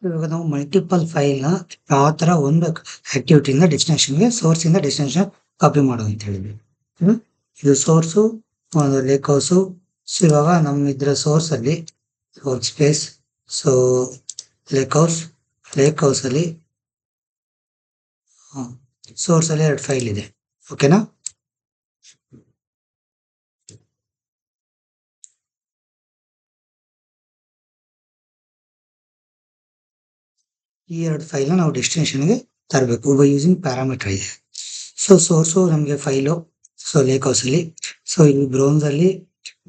ಇವಾಗ ನಾವು ಮಲ್ಟಿಪಲ್ ಫೈಲ್‌ನ ಯಾವ ತರ ಒಂದು ಆಕ್ಟಿವಿಟಿಯಿಂದ ಡೆಸ್ಟಿನೇಷನ್‌ಗೆ ಸೋರ್ಸಿಂದ ಡೆಸ್ಟಿನೇಷನ್ ಕಾಪಿ ಮಾಡು ಅಂತ ಹೇಳಿದ್ವಿ. ಇದು ಸೋರ್ಸು, ಒಂದು ಲೇಕ್ ಹೌಸು. ಸೊ ಇವಾಗ ನಮ್ಮ ಸೋರ್ಸ್ ಅಲ್ಲಿ work space, so lake house ಅಲ್ಲಿ ಸೋರ್ಸ್ ಅಲ್ಲಿ 2 ಫೈಲ್ ಇದೆ. ಓಕೆನಾ? ಈ 2 ಫೈಲ್‌ನ ನಾವು ಡೆಸ್ಟಿನೇಷನ್‌ಗೆ ತರಬೇಕು ಬೈ ಯೂಸಿಂಗ್ ಪ್ಯಾರಾಮೀಟರ್ ಇದೆ. ಸೊ ಸೋರ್ಸು ನಮಗೆ ಫೈಲು, ಸೊ ಲೇಕ್ ಹೌಸ್ ಅಲ್ಲಿ. ಸೊ ಇಲ್ಲಿ ಬ್ರೌನ್ಸ್ ಅಲ್ಲಿ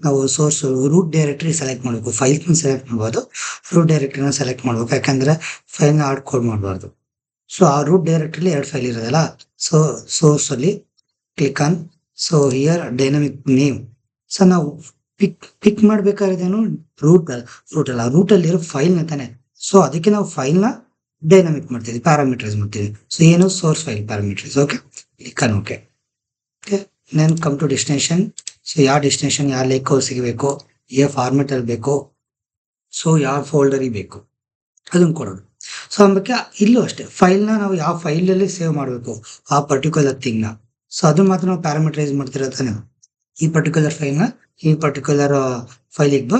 ನಾವು ಸೋರ್ಸ್ ರೂಟ್ ಡೈರೆಕ್ಟರಿ ಸೆಲೆಕ್ಟ್ ಮಾಡಬೇಕು. ಫೈಲ್ಸ್ನ ಸೆಲೆಕ್ಟ್ ಮಾಡ್ಬೋದು, ರೂಟ್ ಡೈರೆಕ್ಟರಿನ ಸೆಲೆಕ್ಟ್ ಮಾಡ್ಬೇಕು. ಯಾಕಂದ್ರೆ ಫೈಲ್‌ನ ಹಾರ್ಡ್ ಕೋಡ್ ಮಾಡಬಾರ್ದು. ಸೊ ಆ ರೂಟ್ ಡೈರೆಕ್ಟರಿಲಿ 2 ಫೈಲ್ ಇರೋದಲ್ಲ. ಸೊ ಸೋರ್ಸ್ ಅಲ್ಲಿ click on, so here dynamic name. So ನಾವು ಪಿಕ್ ಮಾಡ್ಬೇಕಾದ್ರೇನು ರೂಟ್ ಅಲ್ಲಿರೋ ಫೈಲ್ ತಾನೆ. ಸೊ ಅದಕ್ಕೆ ನಾವು ಫೈಲ್‌ನ ಡೈನಮಿಕ್ ಮಾಡ್ತೀವಿ, ಪ್ಯಾರಾಮೀಟರೈಸ್ ಮಾಡ್ತೀವಿ. ಸೊ ಏನು source file parameters. Okay, click on okay. Then come to destination. So ಯಾವ ಡೆಸ್ಟಿನೇಷನ್, ಯಾವ ಲೇಕ್ ಹೌಸ್ಗೆ ಬೇಕು, ಯಾವ ಫಾರ್ಮೆಟ್ ಅಲ್ಲಿ ಬೇಕು, ಸೊ ಯಾವ ಫೋಲ್ಡರಿಗೆ ಬೇಕು ಅದನ್ನು ಕೊಡೋದು. ಸೊ ಆಮೇಲೆ ಇಲ್ಲೂ ಅಷ್ಟೇ ಫೈಲ್‌ನ ನಾವು ಯಾವ ಫೈಲಲ್ಲಿ ಸೇವ್ ಮಾಡಬೇಕು ಆ ಪರ್ಟಿಕ್ಯುಲರ್ ಥಿಂಗ್‌ನ. ಸೊ ಅದನ್ನ ಮಾತ್ರ ನಾವು ಪ್ಯಾರಾಮೀಟರೈಸ್ ಮಾಡ್ತಿರೋ ತಾನೆ. ಈ ಪರ್ಟಿಕ್ಯುಲರ್ ಫೈಲ್‌ನ ಈ ಪರ್ಟಿಕ್ಯುಲರ್ ಫೈಲಿಗೆ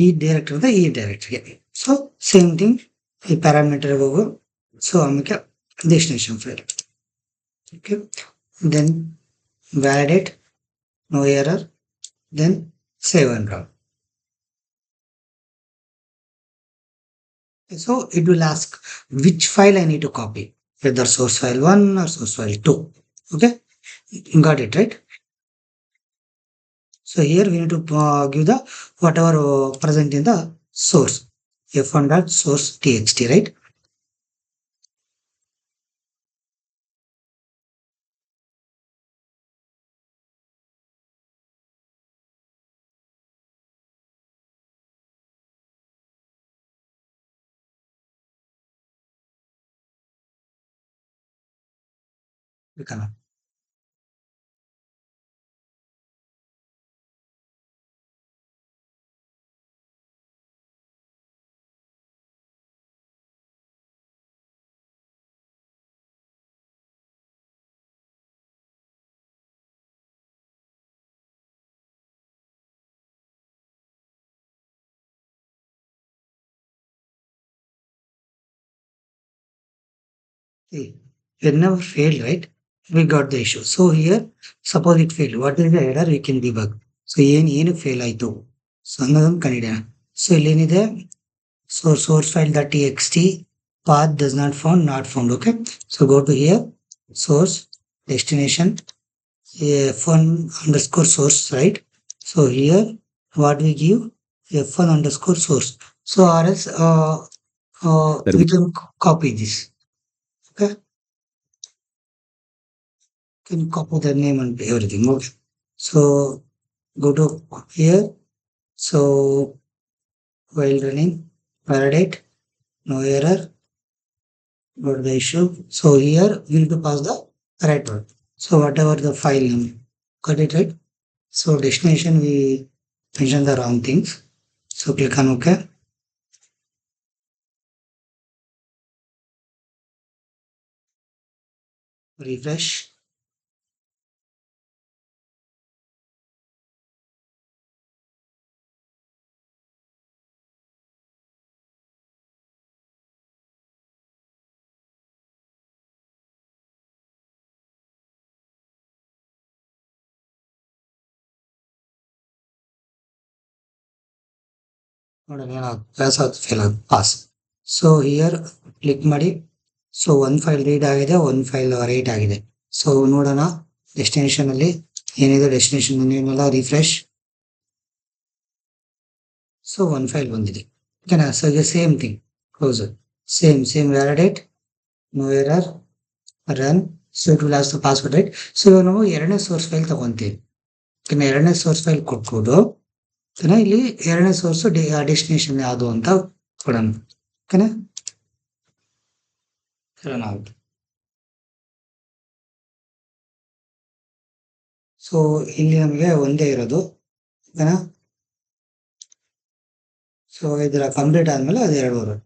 ಈ ಡೈರೆಕ್ಟರ್ ಈ ಡೈರೆಕ್ಟರ್ಗೆ. ಸೊ ಸೇಮ್ ಥಿಂಗ್ ಈ ಪ್ಯಾರಾಮೀಟರ್ಗೆ ಹೋಗು. ಸೊ ಆಮೇಲೆ destination file. Okay, then validate, no error, then save and run. So it will ask which file I need to copy, whether source file 1 or source file 2. Okay, got it, right? So here we need to give the whatever present in the source, f1.source.txt, right? See, whenever failed, right, we got the issue. So here, suppose it failed. What is the error? We can debug. So ಏನು fail ಆಯ್ತು, so ಅನ್ನೋದನ್ನು ಕಂಡಿಡಿಯೋಣ. So ಇಲ್ಲೇನಿದೆ, so source file.txt path does not found. Okay, so go to here, source destination f1 underscore source, right? So here what we give, f1 underscore source. So or else we can copy this. Okay, can copy the name and everything. Okay, so go to here, so while running validate, no error, got the issue. So here we need to pass the right word. So whatever the file name, got it, right? So destination we mentioned the wrong things. So click on OK. Refresh. Pass. So here click ಮಾಡಿ. So ಒಂದು file read ಆಗಿದೆ, ಒಂದು file right ಆಗಿದೆ. So ನೋಡೋಣ destination ಅಲ್ಲಿ ಏನಿದೆ, destination ಏನೆಲ್ಲ refresh. So ಒಂದು ಫೈಲ್ ಬಂದಿದೆ. ಓಕೆನಾ? ಸೊ ಈಗ same thing, close, same validate, no error, run. So it will ask the password, right? So ಇವಾಗ ನಾವು ಎರಡನೇ ಸೋರ್ಸ್ ಫೈಲ್ ತಗೊಂತೀವಿ. ಎರಡನೇ ಸೋರ್ಸ್ ಫೈಲ್ ಕೊಟ್ಬಿಟ್ಟು ಇಲ್ಲಿ ಎರಡನೇ ಸೋರ್ಸ್ ಡೆಸ್ಟಿನೇಷನ್ ಯಾವುದು ಅಂತ ಕೊಡೋಣ. ಓಕೆನಾ? ಸೊ ಇಲ್ಲಿ ನಮಗೆ ಒಂದೇ ಇರೋದು. ಓಕೆನಾ? ಸೊ ಇದರ ಕಂಪ್ಲೀಟ್ ಆದ್ಮೇಲೆ ಅದು 2 ಬರುತ್ತೆ.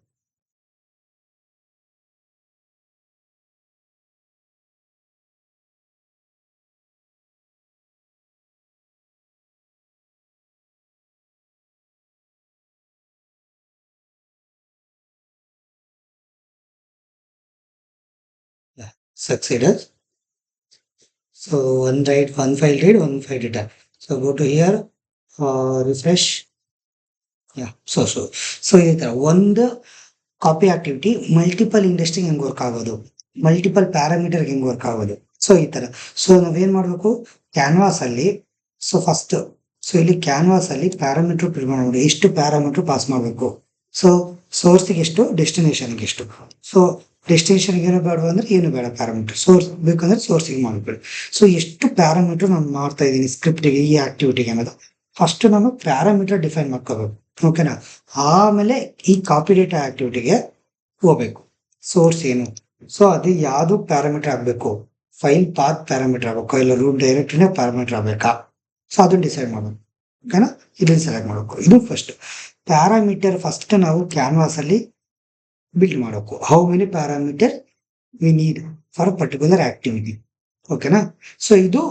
succeeded. So one write, one file read, one file return. So go to here, refresh. Yeah, so ಇದೇ ತರ ಒಂದು ಕಾಪಿ ಆಕ್ಟಿವಿಟಿ ಮಲ್ಟಿಪಲ್ ಇಂಡಸ್ಟ್ರಿಗೆ ಹೆಂಗ್ ವರ್ಕ್ ಆಗೋದು, ಮಲ್ಟಿಪಲ್ ಪ್ಯಾರಾಮೀಟರ್ಗೆ ಹೆಂಗ್ ವರ್ಕ್ ಆಗೋದು. ಸೊ ಈ ತರ. ಸೊ ನಾವೇನ್ ಮಾಡ್ಬೇಕು, ಕ್ಯಾನ್ವಾಸ್ ಅಲ್ಲಿ ಫಸ್ಟ್ ಇಲ್ಲಿ ಕ್ಯಾನ್ವಾಸ್ ಅಲ್ಲಿ ಪ್ಯಾರಾಮೀಟರ್ ಪ್ರಿಂಟ್ ಮಾಡ್ಬೋದು. ಎಷ್ಟು ಪ್ಯಾರಾಮೀಟರ್ ಪಾಸ್ ಮಾಡಬೇಕು, ಸೊ ಸೋರ್ಸ್ಗೆ ಎಷ್ಟು, ಡೆಸ್ಟಿನೇಷನ್ಗೆ ಎಷ್ಟು. ಸೊ ಡೆಸ್ಟಿನೇಷನ್ಗೆ ಏನು ಬೇಡ ಅಂದ್ರೆ ಏನು ಬೇಡ ಪ್ಯಾರಾಮೀಟರ್, ಸೋರ್ಸ್ ಬೇಕಂದ್ರೆ ಸೋರ್ಸಿಗೆ ಮಾಡ್ಬೇಡಿ. ಸೊ ಎಷ್ಟು ಪ್ಯಾರಾಮೀಟರ್ ನಾನು ಮಾಡ್ತಾ ಇದ್ದೀನಿ ಸ್ಕ್ರಿಪ್ಟಿಗೆ, ಈ ಆಕ್ಟಿವಿಟಿಗೆ ಅನ್ನೋದು ಫಸ್ಟ್ ನಾನು ಪ್ಯಾರಾಮೀಟರ್ ಡಿಫೈನ್ ಮಾಡ್ಕೋಬೇಕು. ಓಕೆನಾ, ಆಮೇಲೆ ಈ ಕಾಪಿ ಡೇಟಾ ಆಕ್ಟಿವಿಟಿಗೆ ಹೋಗ್ಬೇಕು. ಸೋರ್ಸ್ ಏನು, ಸೊ ಅದು ಯಾವ್ದು ಪ್ಯಾರಾಮೀಟರ್ ಆಗ್ಬೇಕು, ಫೈಲ್ ಪಾತ್ ಪ್ಯಾರಾಮೀಟರ್ ಆಗ್ಬೇಕು ಇಲ್ಲ ರೂಟ್ ಡೈರೆಕ್ಟರಿನೇ ಪ್ಯಾರಾಮೀಟರ್ ಆಗ್ಬೇಕಾ, ಸೊ ಅದನ್ನ ಡಿಸೈಡ್ ಮಾಡ್ಬೇಕು. ಓಕೆನಾ, ಇದನ್ನ ಸೆಲೆಕ್ಟ್ ಮಾಡಬೇಕು. ಇದು ಫಸ್ಟ್ ಪ್ಯಾರಾಮೀಟರ್. ಫಸ್ಟ್ ನಾವು ಕ್ಯಾನ್ವಾಸ್ ಅಲ್ಲಿ ಬಿಲ್ಡ್ ಮಾಡಬೇಕು. How many parameter we need for particular activity. ಓಕೆನಾ, ಸೊ ಇದು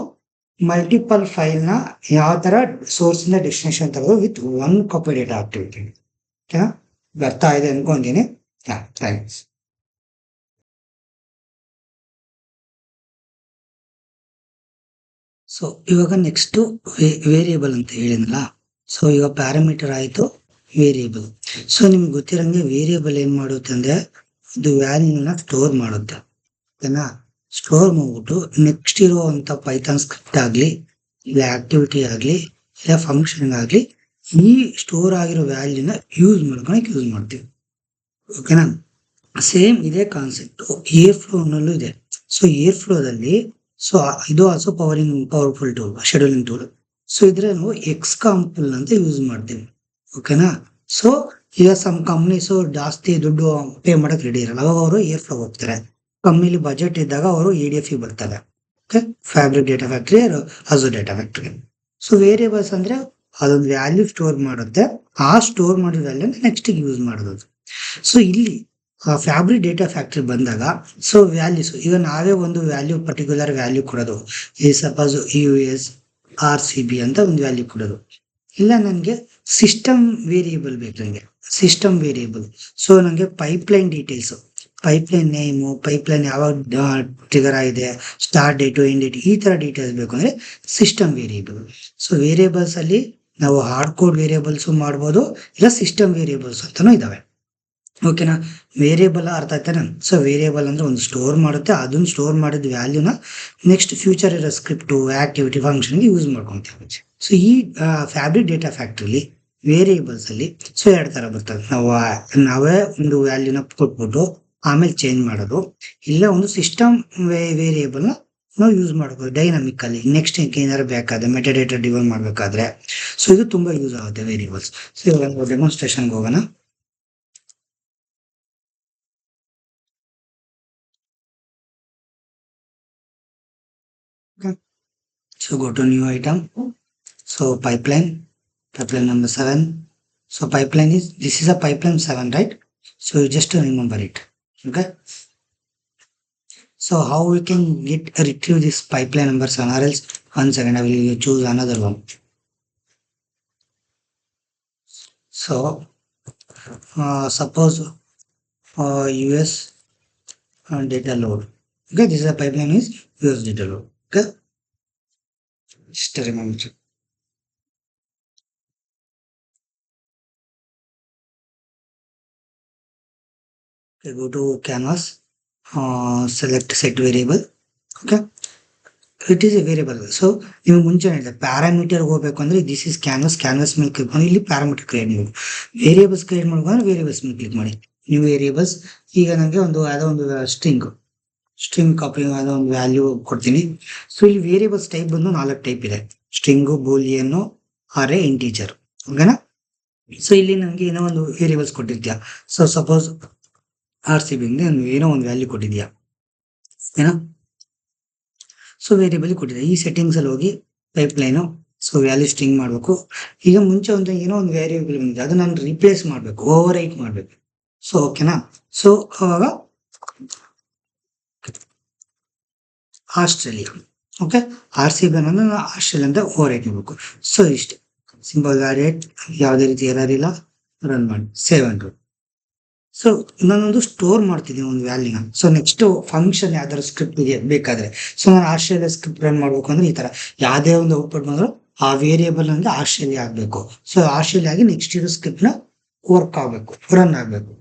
ಮಲ್ಟಿಪಲ್ ಫೈಲ್ ನ ಯಾವ ತರ ಸೋರ್ಸ್ ಇಂದ ಡೆಸ್ಟಿನೇಷನ್ ತಗೋದು with one copy data activity. ಓಕೆನಾ, ಅರ್ಥ ಇದೆ ಅನ್ಕೊಂತೀನಿ. ಥ್ಯಾಂಕ್ಸ್. ಸೊ ಇವಾಗ ನೆಕ್ಸ್ಟ್ ವೇರಿಯೇಬಲ್ ಅಂತ ಹೇಳಿದ್ನಲ್ಲ. ಸೊ ಈಗ ಪ್ಯಾರಾಮೀಟರ್ ಆಯ್ತು, ವೇರಿಯೇಬಲ್. ಸೊ ನಿಮ್ಗೆ ಗೊತ್ತಿರಂಗೆ ವೇರಿಯೇಬಲ್ ಏನ್ ಮಾಡುತ್ತೆ ಅಂದ್ರೆ ಇದು ವ್ಯಾಲ್ಯೂನ ಸ್ಟೋರ್ ಮಾಡುತ್ತೆ. ಓಕೆನಾ, ಸ್ಟೋರ್ ಮಾಡ್ಬಿಟ್ಟು ನೆಕ್ಸ್ಟ್ ಇರುವಂತ ಪೈಥಾನ್ ಸ್ಕ್ರಿಪ್ಟ್ ಆಗ್ಲಿ ಇಲ್ಲ ಆಕ್ಟಿವಿಟಿ ಆಗ್ಲಿ ಇಲ್ಲ ಫಂಕ್ಷನ್ ಆಗ್ಲಿ ಈ ಸ್ಟೋರ್ ಆಗಿರೋ ವ್ಯಾಲ್ಯೂನ ಯೂಸ್ ಮಾಡ್ತೀವಿ. ಓಕೆನಾ, ಸೇಮ್ ಇದೇ ಕಾನ್ಸೆಪ್ಟ್ ಏರ್ ಫ್ಲೋ ನಲ್ಲೂ ಇದೆ. ಸೊ ಏರ್ ಫ್ಲೋದಲ್ಲಿ ಸೊ ಇದು also powerful tool, scheduling tool. So ಇದ್ರೆ ನಾವು ಎಕ್ಸಾಂಪಲ್ ಅಂತ ಯೂಸ್ ಮಾಡ್ತೀವಿ. ಓಕೆನಾ, ಸೊ ಈಗ ಸಮ್ ಕಂಪ್ನೀಸು ಜಾಸ್ತಿ ದುಡ್ಡು ಪೇ ಮಾಡಕ್ ರೆಡಿ ಇರಲ್ಲ, ಅವಾಗ ಅವರು ಏರ್ ಫ್ಲೋ ಹೋಗ್ತಾರೆ. ಕಂಪ್ನಿಲಿ ಬಜೆಟ್ ಇದ್ದಾಗ ಅವರು EDF ಬರ್ತಾರೆ. Okay, fabric data factory, ಅಜೂರ್ data factory. So variables ಅಂದ್ರೆ ಅದೊಂದು ವ್ಯಾಲ್ಯೂ ಸ್ಟೋರ್ ಮಾಡುತ್ತೆ, ಆ ಸ್ಟೋರ್ ಮಾಡಿದ ವ್ಯಾಲ್ಯೂ ನೆಕ್ಸ್ಟ್ ಯೂಸ್ ಮಾಡೋದು. ಸೊ ಇಲ್ಲಿ ಫ್ಯಾಬ್ರಿಕ್ ಡೇಟಾ ಫ್ಯಾಕ್ಟ್ರಿ ಬಂದಾಗ ಸೊ ವ್ಯಾಲ್ಯೂಸ್ ಈಗ ನಾವೇ ಒಂದು ವ್ಯಾಲ್ಯೂ ಪರ್ಟಿಕ್ಯುಲರ್ ವ್ಯಾಲ್ಯೂ ಕೊಡೋದು. ಈ ಸಪೋಸ್ US RCB ಅಂತ ಒಂದು ವ್ಯಾಲ್ಯೂ ಕೊಡೋದು. ಇಲ್ಲ ನನಗೆ ಸಿಸ್ಟಮ್ ವೇರಿಯೇಬಲ್ ಬೇಕು, ನನಗೆ ಸಿಸ್ಟಮ್ ವೇರಿಯೇಬಲ್. ಸೊ ನನಗೆ pipeline details, pipeline name, pipeline ಯಾವಾಗ ಟ್ರಿಗರ್ ಆಗಿದೆ, ಸ್ಟಾರ್ಟ್ ಡೇಟು ಎಂಡ್ ಡೇಟ್, ಈ ತರ ಡೀಟೇಲ್ಸ್ ಬೇಕು ಅಂದ್ರೆ ಸಿಸ್ಟಮ್ ವೇರಿಯೇಬಲ್. ಸೊ ವೇರಿಯೇಬಲ್ಸ್ ಅಲ್ಲಿ ನಾವು ಹಾರ್ಡ್ ಕೋಡ್ ವೇರಿಯೇಬಲ್ಸ್ ಮಾಡ್ಬೋದು, ಇಲ್ಲ ಸಿಸ್ಟಮ್ ವೇರಿಯೇಬಲ್ಸ್ ಅಂತಾನು ಇದಾವೆ. ಓಕೆನಾ, ವೇರಿಯೇಬಲ್ ಅರ್ಥ ಆಯ್ತಾನೆ. ಸೊ ವೇರಿಯೇಬಲ್ ಅಂದ್ರೆ ಒಂದು ಸ್ಟೋರ್ ಮಾಡುತ್ತೆ, ಅದನ್ನ ಸ್ಟೋರ್ ಮಾಡಿದ ವ್ಯಾಲ್ಯೂನ ನೆಕ್ಸ್ಟ್ ಫ್ಯೂಚರ್ ಇರೋ ಸ್ಕ್ರಿಪ್ಟ್ ಆಕ್ಟಿವಿಟಿ ಫಂಕ್ಷನ್ಗೆ ಯೂಸ್ ಮಾಡ್ಕೊಂತೀವಿ. ಸೊ ಈ ಫ್ಯಾಬ್ರಿಕ್ ಡೇಟಾ ಫ್ಯಾಕ್ಟ್ರಿಲಿ ವೇರಿಯೇಬಲ್ಸ್ ಅಲ್ಲಿ ಸೊ ಎರಡು ತರ ಬರ್ತದೆ. ನಾವೇ ಒಂದು ವ್ಯಾಲ್ಯೂನ ಕೊಟ್ಬಿಟ್ಟು ಆಮೇಲೆ ಚೇಂಜ್ ಮಾಡೋದು, ಇಲ್ಲ ಒಂದು ಸಿಸ್ಟಮ್ ವೇರಿಯೇಬಲ್ ನ ನಾವು ಯೂಸ್ ಮಾಡ್ಬೋದು ಡೈನಾಮಿಕ್ ಅಲ್ಲಿ. ನೆಕ್ಸ್ಟ್ ಏನಾದ್ರು ಬೇಕಾದ್ರೆ ಮೆಟಾಡೇಟಾ ಡಿಫೈನ್ ಮಾಡ್ಬೇಕಾದ್ರೆ ಸೊ ಇದು ತುಂಬಾ ಯೂಸ್ ಆಗುತ್ತೆ ವೇರಿಯೇಬಲ್ಸ್. ಸೊ ಇವಾಗ ನಾವು ಡೆಮಾನ್ಸ್ಟ್ರೇಷನ್ಗೆ ಹೋಗೋಣ. So go to new item. So pipeline number 7. So pipeline is, this is a pipeline 7, right? So you just remember it. Okay. So how we can retrieve this pipeline number 7, or else 1 second I will choose another one. So suppose US data load. Okay, this is a pipeline is US data load. Okay, just remember. Okay, go to canvas, select set variable. Okay, it is a variable. So ನೀವು ಮುಂಚೆ ಹೇಳಿದೆ parameter ಹೋಗ್ಬೇಕು ಅಂದ್ರೆ this is canvas ಮೇಲೆ click ಮಾಡಿ ಇಲ್ಲಿ parameter create ಮಾಡಿ. Variables create ಮಾಡ್ಬೇಕು ವೇರಿಯೇಬಲ್ಸ್ ಮೇಲೆ ಕ್ಲಿಕ್ ಮಾಡಿ. ನೀವು ವೇರಿಯೇಬಲ್ಸ್ ಈಗ ನನಗೆ ಯಾವುದೋ ಒಂದು ಸ್ಟ್ರಿಂಗ್ ಕಾಪಿ ಯಾವುದೋ ಒಂದು ವ್ಯಾಲ್ಯೂ ಕೊಡ್ತೀನಿ. ಸೊ ಇಲ್ಲಿ ವೇರಿಯೇಬಲ್ಸ್ ಟೈಪ್ ಬಂದು 4 ಟೈಪ್ ಇದೆ, ಸ್ಟ್ರಿಂಗು, ಬೂಲಿಯನ್, ಅರೇ, ಇಂಟೀಜರ್. ಓಕೆನಾ, ಸೊ ಇಲ್ಲಿ ನನಗೆ ಏನೋ ಒಂದು ವೇರಿಯೇಬಲ್ಸ್ ಕೊಟ್ಟಿದ್ಯಾ. ಸೊ ಸಪೋಸ್ RCB ಏನೋ ಒಂದು ವ್ಯಾಲ್ಯೂ ಕೊಟ್ಟಿದ್ಯಾ ಏನೋ. ಸೊ ವೇರಿಯೇಬಲ್ ಕೊಟ್ಟಿದೆ. ಈ ಸೆಟ್ಟಿಂಗ್ಸ್ ಅಲ್ಲಿ ಹೋಗಿ ಪೈಪ್ಲೈನು ಸೊ ವ್ಯಾಲ್ಯೂ ಸ್ಟ್ರಿಂಗ್ ಮಾಡಬೇಕು. ಈಗ ಮುಂಚೆ ಏನೋ ಒಂದು ವೇರಿಯೇಬಲ್ ಬಂದಿದೆ, ಅದು ನಾನು ರಿಪ್ಲೇಸ್ ಮಾಡಬೇಕು, ಓವರ್ ರೈಟ್ ಮಾಡಬೇಕು. ಸೊ ಓಕೆನಾ, ಸೊ ಅವಾಗ ಆಸ್ಟ್ರೇಲಿಯಾ. ಓಕೆ, RCB ಅನ್ನೋದು ಆಸ್ಟ್ರೇಲಿಯಾ ಅಂತ ಓವರ್ ರೈಟ್ ಮಾಡಬೇಕು. ಸೊ ಇಷ್ಟೇ ಸಿಂಪಲ್ ವ್ಯಾಲಿಡೇಟ್, ಯಾವುದೇ ರೀತಿ ಎರರ್ ಇಲ್ಲ. ರನ್ ಮಾಡಿ, ಸೇವ್ ಅಂಡ್ ಸೊ ನಾನೊಂದು ಸ್ಟೋರ್ ಮಾಡ್ತಿದ್ದೀನಿ ಒಂದು ವ್ಯಾಲ್ಯೂನ. ಸೊ ನೆಕ್ಸ್ಟ್ ಫಂಕ್ಷನ್ ಯಾವ್ದಾದ್ರು ಸ್ಕ್ರಿಪ್ಟ್ ಬೇಕಾದ್ರೆ, ಸೊ ನಾನು ಆಸ್ಟ್ರೇಲಿಯಾ ಸ್ಕ್ರಿಪ್ಟ್ ರನ್ ಮಾಡ್ಬೇಕು ಅಂದ್ರೆ ಈ ತರ ಯಾವುದೇ ಒಂದು ಔಟ್ಪುಟ್ ಬಂದ್ರು ಆ ವೇರಿಯೇಬಲ್ ನನಗೆ ಆಸ್ಟ್ರೇಲಿಯಾ ಆಗ್ಬೇಕು. ಸೊ ಆಸ್ಟ್ರೇಲಿಯಾ ಆಗಿ ನೆಕ್ಸ್ಟ್ ಇರೋ ಸ್ಕ್ರಿಪ್ಟ್ ನ ವರ್ಕ್ ಆಗ್ಬೇಕು, ರನ್ ಆಗ್ಬೇಕು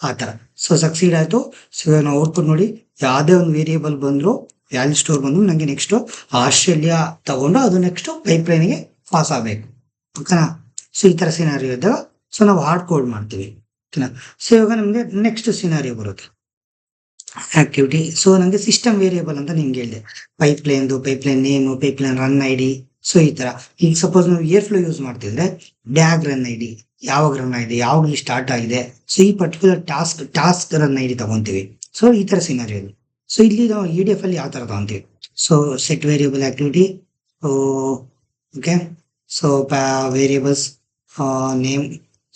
ಆ ತರ. ಸೊ ಸಕ್ಸೀಡ್ ಆಯ್ತು. ಸೊ ನಾವು ಔಟ್ಪುಟ್ ನೋಡಿ, ಯಾವುದೇ ಒಂದು ವೇರಿಯೇಬಲ್ ಬಂದ್ರು, ವ್ಯಾಲ್ಯೂ ಸ್ಟೋರ್ ಬಂದ್ರು, ನಂಗೆ ನೆಕ್ಸ್ಟ್ ಆಸ್ಟ್ರೇಲಿಯಾ ತಗೊಂಡು ಅದು ನೆಕ್ಸ್ಟ್ ಪೈಪ್ಲೈನ್ಗೆ ಪಾಸ್ ಆಗ್ಬೇಕು. ಓಕೆನಾ? ಸೊ ಈ ತರ ಸಿನಾರಿಯೋ ಇದ್ದಾಗ ಸೊ ನಾವು ಹಾರ್ಡ್ ಕೋಡ್ ಮಾಡ್ತೀವಿ. ಓಕೆನಾ? ಸೊ ಇವಾಗ ನಮಗೆ ನೆಕ್ಸ್ಟ್ ಸಿನಾರಿಯೋ ಬರುತ್ತೆ, ಆಕ್ಟಿವಿಟಿ. ಸೊ ನನಗೆ ಸಿಸ್ಟಮ್ ವೇರಿಯೇಬಲ್ ಅಂತ ನಿಮ್ಗೆ ಹೇಳಿದೆ, pipeline name, pipeline run I D. So ಈ ತರ. ಈಗ ಸಪೋಸ್ ನಾವು ಏರ್ ಫ್ಲೋ ಯೂಸ್ ಮಾಡ್ತಿದ್ರೆ ಡ್ಯಾಗ್ ರನ್ ಐ ಡಿ, ಯಾವಾಗ ರನ್ ಆಗಿದೆ, ಯಾವಾಗ ಸ್ಟಾರ್ಟ್ ಆಗಿದೆ, ಸೊ ಈ particular task run I D ತಗೊಂತೀವಿ. ಸೊ ಈ ತರ ಸಿನಾರಿಯೋ ಇದೆ. ಸೊ ಇಲ್ಲಿ ನಾವು EDF ಅಲ್ಲಿ ಯಾವ ತರ ತಗೊಂತೀವಿ, so set variable activity, okay. So variables name,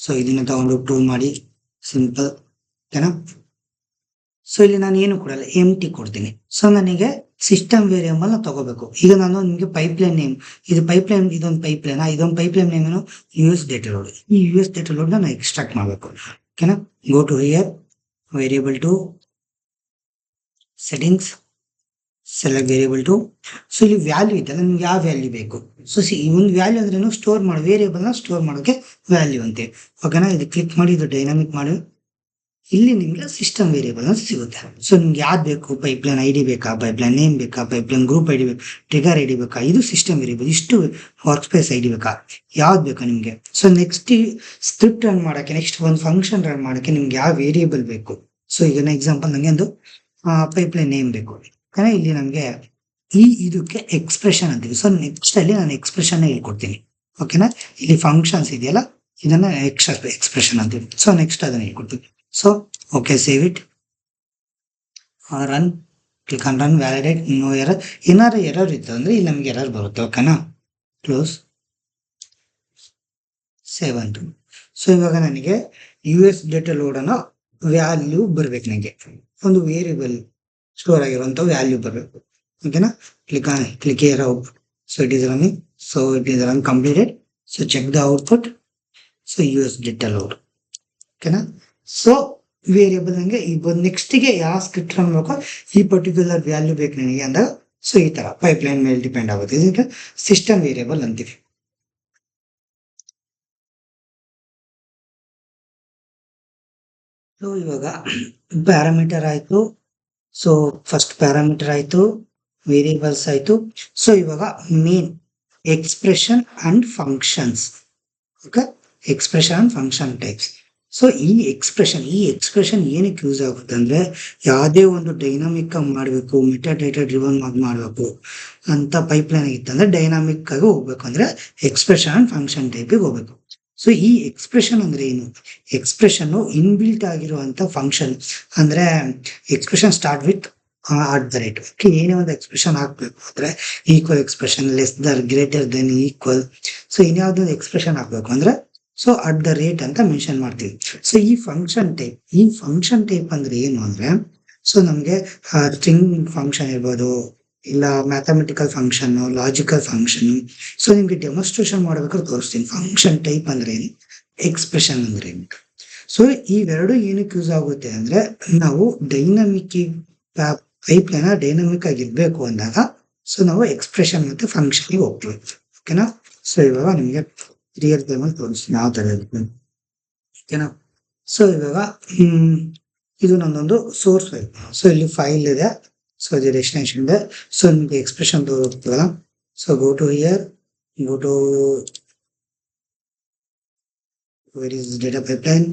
so ಇದನ್ನ ತಗೊಂಡು ಟೂಲ್ ಮಾಡಿ ಸಿಂಪಲ್. ಓಕೆನಾ? ಸೊ ಇಲ್ಲಿ ನಾನು ಏನು ಕೊಡಲ್ಲ, ಎಂಟಿ ಕೊಡ್ತೀನಿ. ಸೊ ನನಗೆ ಸಿಸ್ಟಮ್ ವೇರಿಯೇಬಲ್ ನ ತಗೋಬೇಕು. ಈಗ ನಾನು ನಿಮಗೆ ಪೈಪ್ಲೈನ್ ನೇಮ್, ಇದು ಪೈಪ್ಲೈನ್, ಇದೊಂದು ಪೈಪ್ಲೈನ್ ನೇಮ್ ಏನು, US ಡೇಟಾ ಲೋಡ್. ಈ US ಡೇಟಾ ಲೋಡ್ ನಾನು ಎಕ್ಸ್ಟ್ರಾಕ್ಟ್ ಮಾಡಬೇಕು. ಓಕೆನಾ? Go to here, variable to settings, select variable to. So ಇಲ್ಲಿ ವ್ಯಾಲ್ಯೂ ಇದೆ, ನಿಮ್ಗೆ ಯಾವ ವ್ಯಾಲ್ಯೂ ಬೇಕು. ಸೊ ಈ ಒಂದು ವ್ಯಾಲ್ಯೂ ಅಂದ್ರೆ ಸ್ಟೋರ್ ಮಾಡೋ ವೇರಿಯೇಬಲ್ ನ ಸ್ಟೋರ್ ಮಾಡೋಕೆ ವ್ಯಾಲ್ಯೂ ಅಂತೆ. ಓಕೆನಾ? ಇದು ಕ್ಲಿಕ್ ಮಾಡಿ, ಇದು ಡೈನಾಮಿಕ್ ಮಾಡಿ, ಇಲ್ಲಿ ನಿಮ್ಗೆ ಸಿಸ್ಟಮ್ ವೇರಿಯೇಬಲ್ ಅಂತ ಸಿಗುತ್ತೆ. ಸೊ ನಿಮ್ಗೆ ಯಾವ್ದು ಬೇಕು, ಪೈಪ್ಲೈನ್ ಐಡಿ ಬೇಕಾ, ಪೈಪ್ಲೈನ್ ನೇಮ್ ಬೇಕಾ, ಪೈಪ್ಲೈನ್ ಗ್ರೂಪ್ ಐಡಿ ಬೇಕಾ, ಟ್ರಿಗರ್ ಐಡಿ ಬೇಕಾ, ಇದು ಸಿಸ್ಟಮ್ ವೇರಿಯೇಬಲ್. ಇಷ್ಟು ವರ್ಕ್ ಸ್ಪೇಸ್ ಐಡಿ ಬೇಕಾ, ಯಾವ್ದು ಬೇಕಾ ನಿಮ್ಗೆ. ಸೊ ನೆಕ್ಸ್ಟ್ ಸ್ಕ್ರಿಪ್ಟ್ ರನ್ ಮಾಡಕ್ಕೆ, ನೆಕ್ಸ್ಟ್ ಒಂದು ಫಂಕ್ಷನ್ ರನ್ ಮಾಡಕ್ಕೆ ನಿಮ್ಗೆ ಯಾವ ವೇರಿಯೇಬಲ್ ಬೇಕು. ಸೊ ಈಗ ಎಕ್ಸಾಂಪಲ್ ನಂಗೆ ಒಂದು ಪೈಪ್ಲೈನ್ ನೇಮ್ ಬೇಕು. ಯಾಕಂದ್ರೆ ಇಲ್ಲಿ ನಮ್ಗೆ ಇದಕ್ಕೆ ಎಕ್ಸ್ಪ್ರೆಷನ್ ಅಂತೀವಿ. ಸೊ ನೆಕ್ಸ್ಟ್ ಅಲ್ಲಿ ನಾನು ಎಕ್ಸ್ಪ್ರೆಷನ್ ಹೇಳ್ಕೊಡ್ತೀನಿ. ಓಕೆನಾ? ಇಲ್ಲಿ ಫಂಕ್ಷನ್ಸ್ ಇದೆಯಲ್ಲ, ಇದನ್ನ ಎಕ್ಸ್ಪ್ರೆಷನ್ ಅಂತೀವಿ. ಸೊ ನೆಕ್ಸ್ಟ್ ಅದನ್ನ ಹೇಳ್ಕೊಡ್ತೀವಿ. So okay, save it, run, click on run, validate, no error. ಏನಾದ್ರು ಎರರ್ ಇತ್ತು ಅಂದ್ರೆ ಇಲ್ಲಿ ನಮ್ಗೆ ಎರರ್ ಬರುತ್ತೆ. ಓಕೆನಾ? ಕ್ಲೋಸ್, ಸೇವ್ ಅಂತು. ಸೊ ಇವಾಗ ನನಗೆ US ಡೇಟಾ ಲೋಡ್ ಅನ್ನೋ ವ್ಯಾಲ್ಯೂ ಬರ್ಬೇಕು. ನನಗೆ ಒಂದು ವೇರಿಯೇಬಲ್ ಸ್ಟೋರ್ ಆಗಿರುವಂತ ವ್ಯಾಲ್ಯೂ ಬರಬೇಕು. ಓಕೆನಾ? Click here output. So it is running. So it is run completed. So check the output. So US data load. ಓಕೆನಾ? ಸೊ ವೇರಿಯೇಬಲ್ ನಂಗೆ ಈಗ ನೆಕ್ಸ್ಟ್ ಗೆ ಯಾವ ಸ್ಕ್ರಿಪ್ಟ್ ರನ್ ಬೇಕು, ಈ ಪರ್ಟಿಕ್ಯುಲರ್ ವ್ಯಾಲ್ಯೂ ಬೇಕು ನನಗೆ ಅಂದಾಗ, ಸೊ ಈ ತರ ಪೈಪ್ಲೈನ್ ಮೇಲೆ ಡಿಪೆಂಡ್ ಆಗುತ್ತೆ. ಇದಕ್ಕೆ ಸಿಸ್ಟಮ್ ವೇರಿಯೇಬಲ್ ಅಂತೀವಿ. ಸೊ ಇವಾಗ ಪ್ಯಾರಾಮೀಟರ್ ಆಯ್ತು. ಸೊ ಫಸ್ಟ್ ಪ್ಯಾರಾಮೀಟರ್ ಆಯ್ತು, ವೇರಿಯೇಬಲ್ಸ್ ಆಯ್ತು. ಸೊ ಇವಾಗ main expression and functions. Okay, expression and function types. So ಈ ಎಕ್ಸ್ಪ್ರೆಷನ್ ಏನಕ್ಕೆ ಯೂಸ್ ಆಗುತ್ತೆ ಅಂದ್ರೆ, ಯಾವುದೇ ಒಂದು ಡೈನಾಮಿಕ್ ಆಗಿ ಮಾಡಬೇಕು, ಮೆಟಾ ಡೇಟಾ ಡ್ರಿವನ್ ಆಗಿ ಮಾಡಬೇಕು ಅಂತ ಪೈಪ್ಲೈನ್ ಆಗಿತ್ತಂದ್ರೆ ಡೈನಾಮಿಕ್ ಆಗಿ ಹೋಗ್ಬೇಕು ಅಂದ್ರೆ ಎಕ್ಸ್ಪ್ರೆಷನ್ ಅಂಡ್ ಫಂಕ್ಷನ್ ಟೈಪಿಗೆ ಹೋಗ್ಬೇಕು. ಸೊ ಈ ಎಕ್ಸ್ಪ್ರೆಷನ್ ಅಂದ್ರೆ ಏನು, ಎಕ್ಸ್ಪ್ರೆಷನ್ ಇನ್ಬಿಲ್ಟ್ ಆಗಿರುವಂತ ಫಂಕ್ಷನ್. ಅಂದ್ರೆ expression start with at the rate. ಏನೇ ಒಂದು ಎಕ್ಸ್ಪ್ರೆಷನ್ ಹಾಕ್ಬೇಕು ಅಂದ್ರೆ equal expression, less than, greater than, equal. So ಇನ್ಯಾವುದೊಂದು ಎಕ್ಸ್ಪ್ರೆಷನ್ ಹಾಕ್ಬೇಕು ಅಂದ್ರೆ ಸೊ ಅಟ್ ದ ರೇಟ್ ಅಂತ ಮೆನ್ಷನ್ ಮಾಡ್ತೀವಿ. ಸೊ ಈ ಫಂಕ್ಷನ್ ಟೈಪ್ ಅಂದ್ರೆ ಏನು ಅಂದ್ರೆ, ಸೊ ನಮ್ಗೆ ಸ್ಟ್ರಿಂಗ್ ಫಂಕ್ಷನ್ ಇರ್ಬೋದು, ಇಲ್ಲ mathematical function, logical function. So ನಿಮ್ಗೆ ಡೆಮೋನ್ಸ್ಟ್ರೇಷನ್ ಮಾಡ್ಬೇಕಾದ್ರೆ ತೋರಿಸ್ತೀನಿ ಫಂಕ್ಷನ್ ಟೈಪ್ ಅಂದ್ರೆ ಏನು, ಎಕ್ಸ್ಪ್ರೆಷನ್ ಅಂದ್ರೆ ಏನು. ಸೊ ಇವೆರಡು ಏನಕ್ಕೆ ಯೂಸ್ ಆಗುತ್ತೆ ಅಂದ್ರೆ, ನಾವು ಡೈನಮಿಕ್ ಪೈಪ್ಲೈನ್ ಡೈನಮಿಕ್ ಆಗಿರ್ಬೇಕು ಅಂದಾಗ ಸೊ ನಾವು ಎಕ್ಸ್ಪ್ರೆಷನ್ ಮತ್ತೆ ಫಂಕ್ಷನ್ಗೆ ಹೋಗ್ತೀವಿ. ಓಕೆನಾ? ಸೊ ಇವಾಗ ನಿಮ್ಗೆ ರಿಯಲ್ ಟೈಮ್ ಅಲ್ಲಿ ತೋರಿಸ್ತೀನಿ ಯಾವ ತರ ಇರುತ್ತೆ. ಓಕೆನಾ? ಸೊ ಇವಾಗ ಇದು ನನ್ನೊಂದು ಸೋರ್ಸ್ ಫೈಲ್. ಸೊ ಇಲ್ಲಿ ಫೈಲ್ ಇದೆ, ಸೊ ಇದು ಡೆಸ್ಟಿನೇಷನ್ ಇದೆ. ಸೊ ನಿಮ್ಗೆ ಎಕ್ಸ್ಪ್ರೆಷನ್ ತೋರಿಸ್ತೀವಲ್ಲ, so go to here, go to where is data pipeline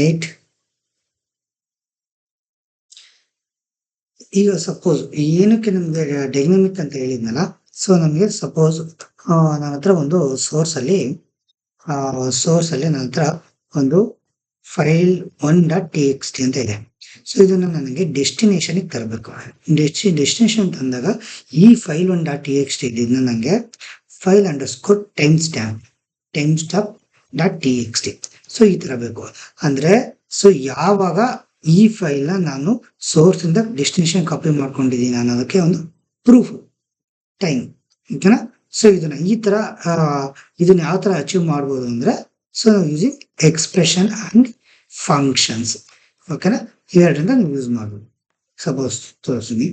8. ಈಗ ಸಪೋಸ್ ಏನಕ್ಕೆ ನಮ್ಗೆ ಡೈನಮಿಕ್ ಅಂತ ಹೇಳಿದ್ನಲ್ಲ, ಸೊ ನಮ್ಗೆ ಸಪೋಸ್ ನನ್ನ ಹತ್ರ ಒಂದು ಸೋರ್ಸ್ ಅಲ್ಲಿ ನನ್ನ ಹತ್ರ ಒಂದು ಫೈಲ್ 1.txt ಅಂತ ಇದೆ. ಸೊ ಇದನ್ನ ನನಗೆ ಡೆಸ್ಟಿನೇಷನ್ ತರಬೇಕು. ಡೆಸ್ಟಿನೇಷನ್ ತಂದಾಗ ಈ ಫೈಲ್ 1.txt ಇದನ್ನ ನನಗೆ file underscore time stop .txt. So ಈ ತರ ಬೇಕು ಅಂದ್ರೆ, ಸೊ ಯಾವಾಗ ಈ ಫೈಲ್ ನ ನಾನು ಸೋರ್ಸ್ ಇಂದ ಡೆಸ್ಟಿನೇಷನ್ ಕಾಪಿ ಮಾಡ್ಕೊಂಡಿದ್ದೀನಿ ಅನ್ನೋದಕ್ಕೆ ಒಂದು ಪ್ರೂಫ್ ಟೈಮ್. ಓಕೆನಾ? ಸೊ ಇದನ್ನ ಈ ತರ ಇದನ್ನ ಯಾವ ತರ ಅಚೀವ್ ಮಾಡ್ಬೋದು ಅಂದ್ರೆ, ಸೊ ನಾವು ಯೂಸಿಂಗ್ ಎಕ್ಸ್ಪ್ರೆಷನ್ ಅಂಡ್ ಫಂಕ್ಷನ್ಸ್. ಓಕೆನಾ, ಇವೆರಡರಿಂದ ನೀವು ಯೂಸ್ ಮಾಡ್ಬೋದು. ಸಪೋಸ್ ತೋರಿಸ್ತೀನಿ.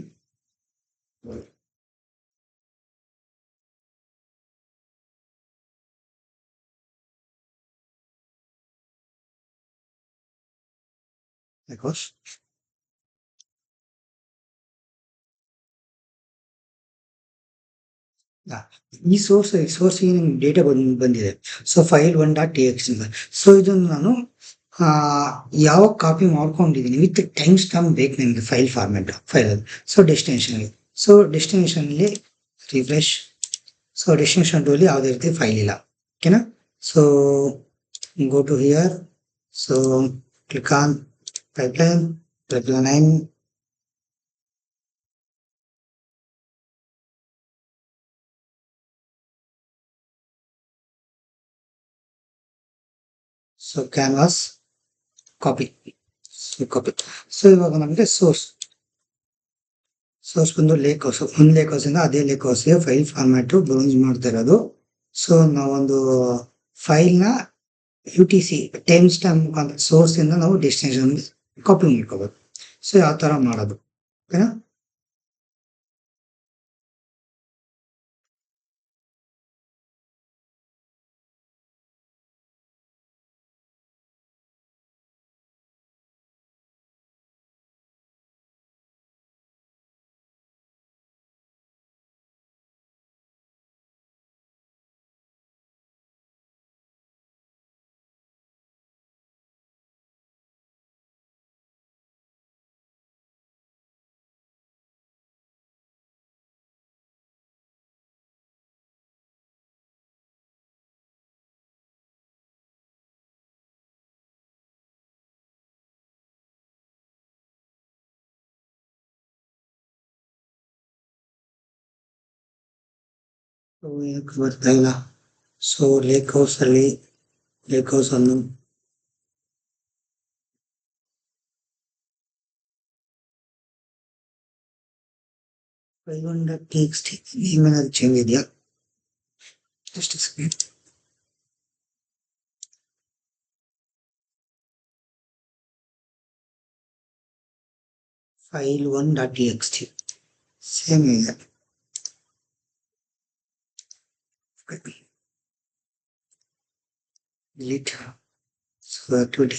ಬಿಕಾಸ್ ಈ ಸೋರ್ಸ್ ನಿಮ್ಗೆ ಡೇಟಾ ಬಂದಿದೆ. ಸೊ ಫೈಲ್ 1.txt ಇಂದ. ಸೊ ಇದನ್ನು ನಾನು ಯಾವಾಗ ಕಾಪಿ ಮಾಡ್ಕೊಂಡಿದ್ದೀನಿ ವಿತ್ ಟೈಮ್ ಸ್ಟಾಂಪ್ ಬೇಕು ನಿಮಗೆ ಫೈಲ್ ಫಾರ್ಮೆಟ್ ಫೈಲಲ್ಲಿ. ಸೊ ಡೆಸ್ಟಿನೇಷನ್ಗೆ, ಸೊ ಡೆಸ್ಟಿನೇಷನಲ್ಲಿ ರಿಫ್ರೆಶ್. ಸೊ ಡೆಸ್ಟಿನೇಷನ್ ಟೂಲಿ ಯಾವುದೇ ರೀತಿ ಫೈಲ್ ಇಲ್ಲ. ಓಕೆನಾ, so go to here. So click on pipeline 9. So canvas copy. So ಇವಾಗ ನಮಗೆ ಸೋರ್ಸ್ ಬಂದು ಲೇಕ್ ಹೌಸ್. ಒಂದು ಲೇಕ್ ಹೌಸ್ ಇಂದ ಅದೇ ಲೇಕ್ ಹೌಸ್ಗೆ ಫೈಲ್ ಫಾರ್ಮ್ಯಾಟ್ ಬ್ರೌಸ್ ಮಾಡ್ತಾ ಇರೋದು. ಸೊ ನಾವೊಂದು ಫೈಲ್ನ UTC ಟೈಮ್ ಸ್ಟಾಂಪ್ ಮುಖಾಂತರ ಸೋರ್ಸ್ ಇಂದ ನಾವು ಡೆಸ್ಟಿನೇಷನ್ ಕಾಪಿ ಮಾಡ್ಕೋಬೇಕು. ಸೊ ಯಾವ ತರ ಮಾಡೋದು, ಓಕೆನಾ. ಬರ್ತಾ ಇಲ್ಲ. ಸೊ ಲೇಕ್ ಹೌಸ್ ಅನ್ನು ಫೈಲ್1.txt ನೇಮ್ ಏನಾದ್ರು ಚೇಂಜ್ ಇದೆಯಾ? Just second. file1.txt ಸೇಮ್ ಇದೆ. delete. So activity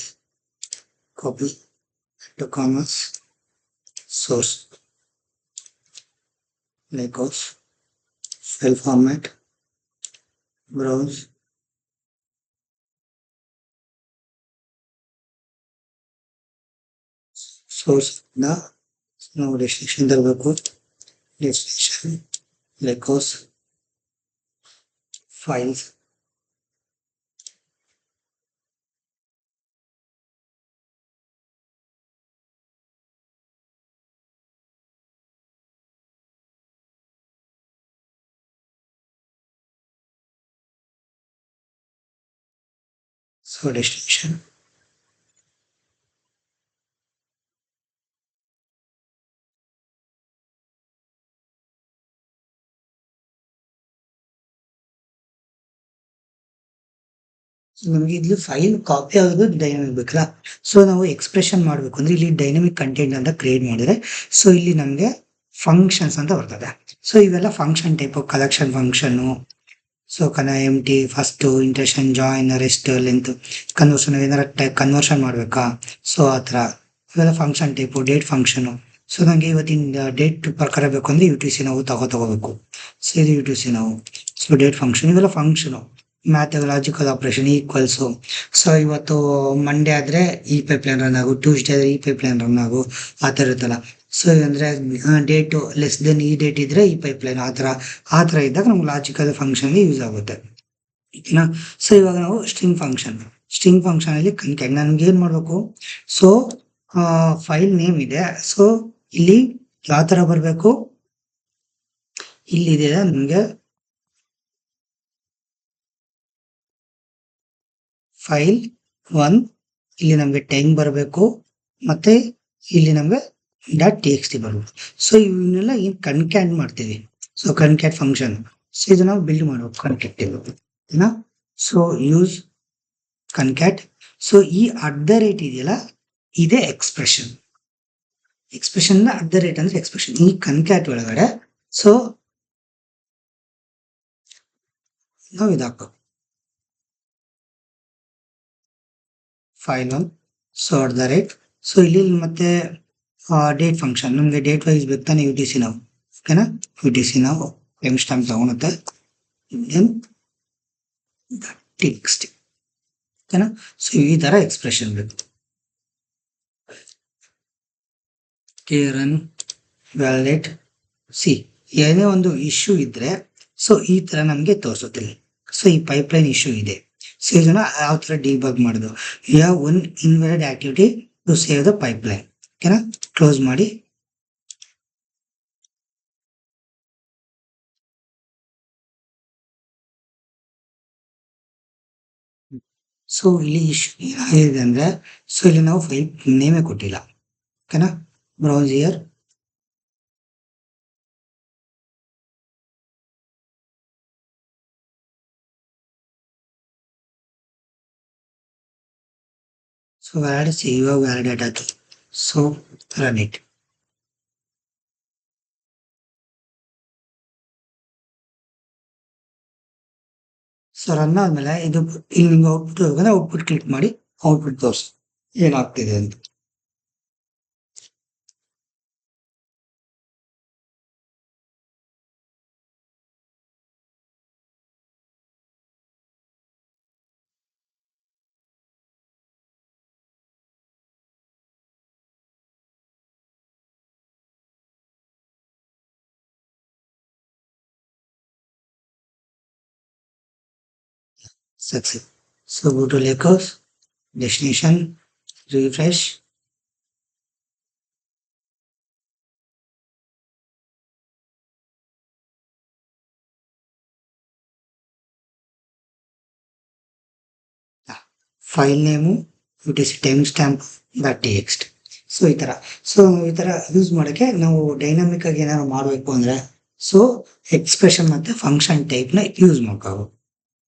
copy to commas source lakehouse file format browse source na ನಾವು ಡೆಸ್ಟಿನೇಷನ್ ತರಬೇಕು. Destination lakehouse files so destination ನಮಗೆ ಇಲ್ಲಿ ಫೈಲ್ ಕಾಪಿ ಆಗೋದು ಡೈನಮಿಕ್ ಬೇಕಲ್ಲ. ಸೊ ನಾವು ಎಕ್ಸ್ಪ್ರೆಷನ್ ಮಾಡಬೇಕು ಅಂದ್ರೆ ಇಲ್ಲಿ ಡೈನಮಿಕ್ ಕಂಟೆಂಟ್ ಅಂತ ಕ್ರಿಯೇಟ್ ಮಾಡಿದ್ರೆ ಸೊ ಇಲ್ಲಿ ನಮಗೆ ಫಂಕ್ಷನ್ಸ್ ಅಂತ ಬರ್ತದೆ. ಸೊ ಇವೆಲ್ಲ function type collection function. So MT first intention join rest length conversion ಏನಾರ ಕನ್ವರ್ಷನ್ ಮಾಡ್ಬೇಕಾ. ಸೊ ಆ ಥರ ಇವೆಲ್ಲ function type. Date function. So ನನಗೆ ಇವತ್ತಿನ ಡೇಟ್ ಪ್ರಕಾರ ಬೇಕು ಅಂದ್ರೆ UTC ನಾವು ತಗೋಬೇಕು. ಸೊ ಇದು UTC ನಾವು. ಸೊ ಡೇಟ್ ಫಂಕ್ಷನ್ ಇವೆಲ್ಲ ಫಂಕ್ಷನು. ಮ್ಯಾಥಲಾಜಿಕಲ್ ಆಪರೇಷನ್ ಈಕ್ವಲ್ಸು. ಸೊ ಇವತ್ತು ಮಂಡೇ ಆದ್ರೆ ಈ ಪೈಪ್ಲೈನ್ ರನ್ ಆಗು, ಟ್ಯೂಸ್ಡೇ ಆದ್ರೆ ಈ ಪೈಪ್ಲೈನ್ ರನ್ ಆಗು, ಆ ಥರ ಇರುತ್ತಲ್ಲ. ಸೊ ಅಂದ್ರೆ ಡೇಟು ಲೆಸ್ ದೆನ್ ಈ ಡೇಟ್ ಇದ್ರೆ ಈ ಪೈಪ್ಲೈನ್ ಆ ಥರ ಇದ್ದಾಗ ನಮ್ಗೆ ಲಾಜಿಕಲ್ ಫಂಕ್ಷನ್ಗೆ ಯೂಸ್ ಆಗುತ್ತೆ. ಓಕೆನಾ. ಸೊ ಇವಾಗ ನಾವು ಸ್ಟ್ರಿಂಗ್ ಫಂಕ್ಷನ್ ಅಲ್ಲಿ ನನ್ಗೆ ಏನ್ ಮಾಡ್ಬೇಕು. ಸೊ ಫೈಲ್ ನೇಮ್ ಇದೆ. ಸೊ ಇಲ್ಲಿ ಯಾವ ತರ ಬರ್ಬೇಕು, ಇಲ್ಲಿದೆ ನಮ್ಗೆ ಫೈಲ್ 1, ಇಲ್ಲಿ ನಮ್ಗೆ ಟೈಮ್ ಬರಬೇಕು, ಮತ್ತೆ ಇಲ್ಲಿ ನಮ್ಗೆ .txt ಬರಬೇಕು. ಸೊ ಇವನ್ನೆಲ್ಲ ಏನ್ ಕನ್ಕ್ಯಾಟ್ ಮಾಡ್ತೀವಿ. So ಕನ್ಕ್ಯಾಟ್ function. ಸೊ ಇದು ನಾವು ಬಿಲ್ಡ್ ಮಾಡಬೇಕು concat. So use concat so ಈ ಅಟ್ ದ ರೇಟ್ ಇದೆಯಲ್ಲ, ಇದೇ expression. Expression at the rate ಅಂದ್ರೆ ಎಕ್ಸ್ಪ್ರೆಷನ್. ಈ ಕನ್ಕ್ಯಾಟ್ ಒಳಗಡೆ ಸೊ ನಾವು ಇದಾಕೋ file 1, so at the rate. So ಇಲ್ಲಿ ಮತ್ತೆ ಡೇಟ್ ಫಂಕ್ಷನ್, ನಮಗೆ ಡೇಟ್ ವೈಸ್ ಬೇಕು ತಾನೆ, ಯು ಟಿ ಸಿ ನಾವು, ಓಕೆನಾ, ಯು ಟಿ ಸಿ ನಾವು ಟೈಮ್ ಸ್ಟಾಂಪ್ ತಗೊಳುತ್ತೆ, ಓಕೆನಾ. ಸೊ ಈ ತರ ಎಕ್ಸ್ಪ್ರೆಷನ್ ಬೇಕು. ರನ್ ವ್ಯಾಲಿಡೇಟ್ ಸಿ, ಏನೇ ಒಂದು ಇಶ್ಯೂ ಇದ್ರೆ ಸೊ ಈ ತರ ನಮ್ಗೆ ತೋರಿಸುತ್ತಿಲ್ಲ. ಸೊ ಈ ಪೈಪ್ಲೈನ್ ಇಶ್ಯೂ ಇದೆ. ಸೊ ಇದನ್ನ ಯಾವ ತರ ಡಿಬಗ್ ಮಾಡೋದು, you have one invalid activity to save the pipeline, ಓಕೆನಾ. ಕ್ಲೋಸ್ ಮಾಡಿ. ಸೊ ಇಲ್ಲಿ ಇಶ್ಯೂ ಏನಾಗಿದೆ ಅಂದ್ರೆ, ಸೊ ಇಲ್ಲಿ ನಾವು ಫೈಲ್ ನೇಮೇ ಕೊಟ್ಟಿಲ್ಲ, ಓಕೆನಾ. ಬ್ರೌಸ್ ಹಿಯರ್, ಸೊ ವ್ಯಾಲಿಡ್ ಸಿ, ಇವಾಗ ವ್ಯಾಲಿಡೇಟ್ ಆಯ್ತು. So run it. So run ಆದ್ಮೇಲೆ ಇದು ಇಲ್ಲಿ ನಿಮ್ಗೆ ಔಟ್ಪುಟ್ ಹೋಗೋದ್ರೆ ಔಟ್ಪುಟ್ ಕ್ಲಿಕ್ ಮಾಡಿ ಔಟ್ಪುಟ್ ತೋರಿಸಿ ಏನಾಗ್ತಿದೆ ಅಂತ. Success. So go to Lakers, destination, refresh. File name UTC time stamp .txt. So ಈ ತರ. ಸೊ ಈ ತರ ಯೂಸ್ ಮಾಡೋಕ್ಕೆ ನಾವು ಡೈನಾಮಿಕ್ ಆಗಿ ಏನಾದ್ರು ಮಾಡಬೇಕು ಅಂದ್ರೆ ಸೊ ಎಕ್ಸ್ಪ್ರೆಷನ್ ಮತ್ತೆ ಫಂಕ್ಷನ್ ಟೈಪ್ ನ ಯೂಸ್ ಮಾಡ್ಕೋಬಹುದು.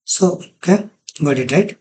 So okay, got it right.